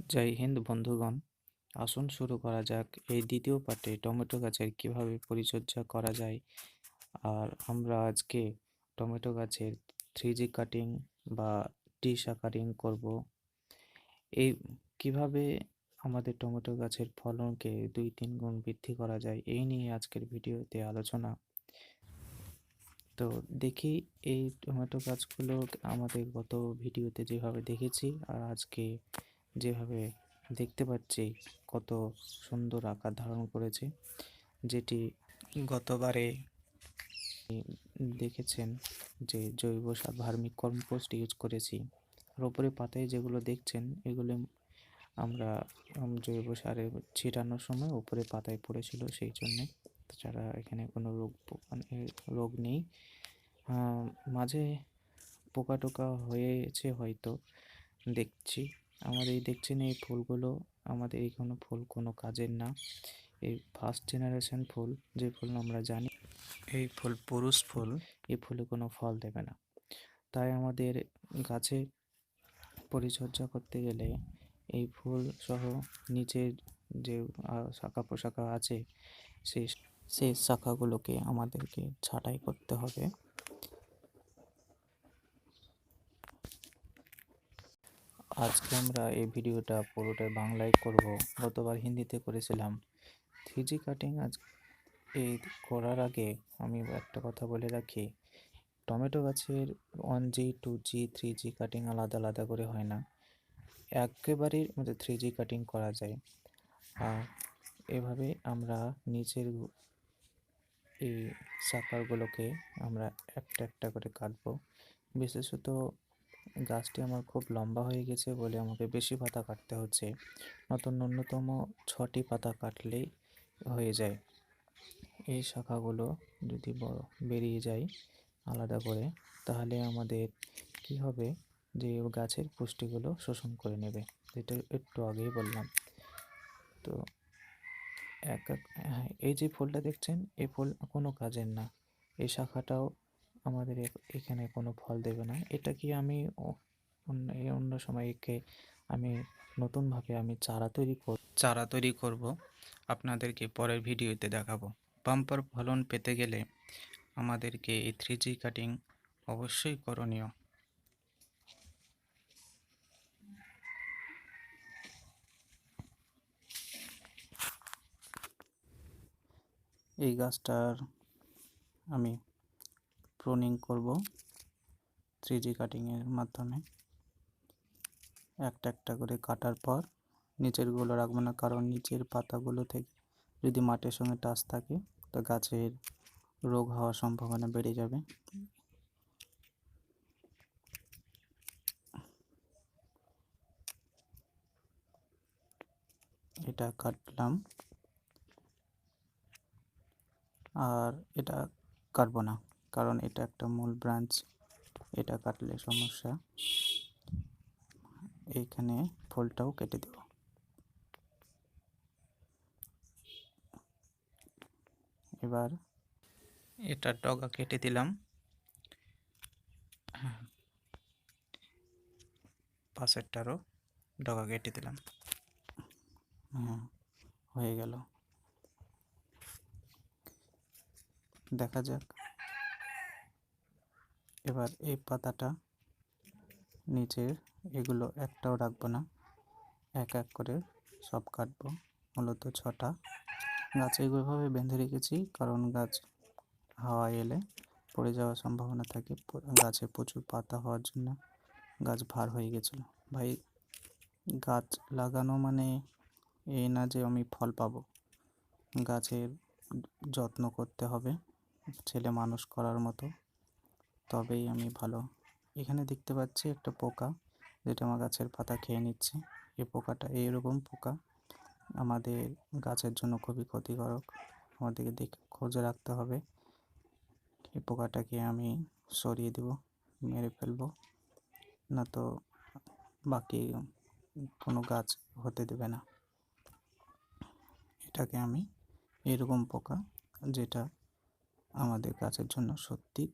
জয় হিন্দ বন্ধুগণ, আসুন শুরু করা যাক এই দ্বিতীয় পার্টে টমেটো গাছের কিভাবে পরিচর্যা করা যায়। আর আমরা আজকে টমেটো গাছের 3G কাটিং বা টি শাকারিং করব। এই কিভাবে আমাদের টমেটো গাছের ফলনকে 2-3 গুণ বৃদ্ধি করা যায়, এই নিয়ে আজকের ভিডিওতে আলোচনা। তো দেখি এই টমেটো গাছগুলো আমাদের গত ভিডিওতে যেভাবে দেখেছি আর আজকে যেভাবে দেখতে পাচ্ছি কত সুন্দর আকার ধারণ করেছে, যেটি গতবারে দেখেছেন যে জৈব সার ভার্মি কম্পোস্ট ইউজ করেছি। আর ওপরে পাতায় যেগুলো দেখছেন এগুলো আমরা জৈব সারে ছিটানোর সময় উপরে পাতায় পড়েছিল, সেই জন্যে। তাছাড়া এখানে কোনো মানে রোগ নেই। মাঝে পোকা টোকা হয়েছে হয়তো, দেখছি। আমাদের দেখছেন এই ফুলগুলো, আমাদের এই কোনো ফুল কোনো কাজের না। এই ফার্স্ট জেনারেশন ফুল, যে ফুল আমরা জানি এই ফুল পুরুষ ফুল, এই ফুলে কোনো ফল দেবে না। তাই আমাদের গাছে পরিচর্যা করতে গেলে এই ফুল সহ নিচের যে শাখা পোশাখা আছে সেই সেই শাখাগুলোকে আমাদেরকে ছাঁটাই করতে হবে। আজকে আমরা এই ভিডিওটা পুরোটাই বাংলায় করব, গতবার হিন্দিতে করেছিলাম। 3G কাটিং আজ এই করার আগে আমি একটা কথা বলে রাখি, টমেটো গাছের 1G 2G 3G কাটিং আলাদা আলাদা করে হয় না, একেবারেই আমাদের 3G কাটিং করা যায়। আর এভাবে আমরা নিচের এই শাখাগুলোকে আমরা একটা একটা করে কাটবো। বিশেষত গাছটি আমার খুব লম্বা হয়ে গেছে বলে আমাকে বেশি পাতা কাটতে হচ্ছে, নতুন ন্যূনতম 6টি পাতা কাটলেই হয়ে যায়। এই শাখাগুলো যদি বড় বেরিয়ে যায় আলাদা করে, তাহলে আমাদের কি হবে, যে গাছের পুষ্টিগুলো শোষণ করে নেবে, যেটা একটু আগেই বললাম। তো এই যে ফুলটা দেখছেন, এই ফুল কোনো কাজের না। এই শাখাটাও আমাদের এখানে কোনো ফল দেবে না। এটা কি আমি অন্য সময় একে আমি নতুনভাবে আমি চারা তৈরি করব, আপনাদেরকে পরের ভিডিওতে দেখাবো। বাম্পার ফলন পেতে গেলে আমাদেরকে এই 3G কাটিং অবশ্যই করণীয়। এই গাছটার আমি প্রুনিং করব 3G কাটিংয়ের মাধ্যমে। একটা একটা করে কাটার পর নিচেরগুলো রাখবো না, কারণ নিচের পাতাগুলো থেকে যদি মাটির সঙ্গে টাচ থাকে তো গাছের রোগ হওয়ার সম্ভাবনা বেড়ে যাবে। এটা কাটলাম, আর এটা কাটবো না কারণ এটা একটা মূল ব্রাঞ্চ, এটা কাটলে সমস্যা। এইখানে ফুলটাও কেটে দেব। এবার এটার ডগা কেটে দিলাম, পাশেরটারও ডগা কেটে দিলাম। হয়ে গেল। দেখা যাক। এবার এই পাতাটা নিচের এগুলো একটাও রাখবো না, এক এক করে সব কাটবো। মূলত 6টা গাছ এইভাবে বেঁধে রেখেছি, কারণ গাছ হাওয়া এলে পড়ে যাওয়ার সম্ভাবনা থাকে। গাছে প্রচুর পাতা হওয়ার জন্য গাছ ভার হয়ে গেছিল। ভাই, গাছ লাগানো মানে এই না যে আমি ফল পাবো, গাছের যত্ন করতে হবে ছেলে মানুষ করার মতো, তবেই আমি ভালো। এখানে দেখতে পাচ্ছি একটা পোকা, যেটা আমার গাছের পাতা খেয়ে নিচ্ছে। এই পোকাটা, এইরকম পোকা আমাদের গাছের জন্য খুবই ক্ষতিকারক, আমাদেরকে দেখে খোঁজ রাখতে হবে। এই পোকাটাকে আমি সরিয়ে দেব, মেরে ফেলবো, না তো বাকি কোনো গাছ হতে দেবে না। এটাকে আমি, এরকম পোকা যেটা আমাদের গাছের জন্য সত্যি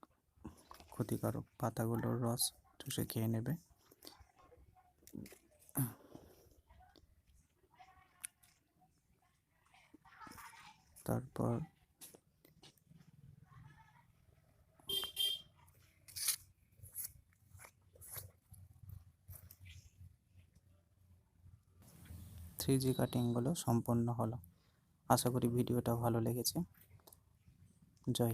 ক্ষতিকারক, পাতাগুলোর রস চুষে খেয়ে নেবে। তারপর থ্রি জি কাটিংগুলো সম্পন্ন হলো। আশা করি ভিডিওটা ভালো লেগেছে। জয়।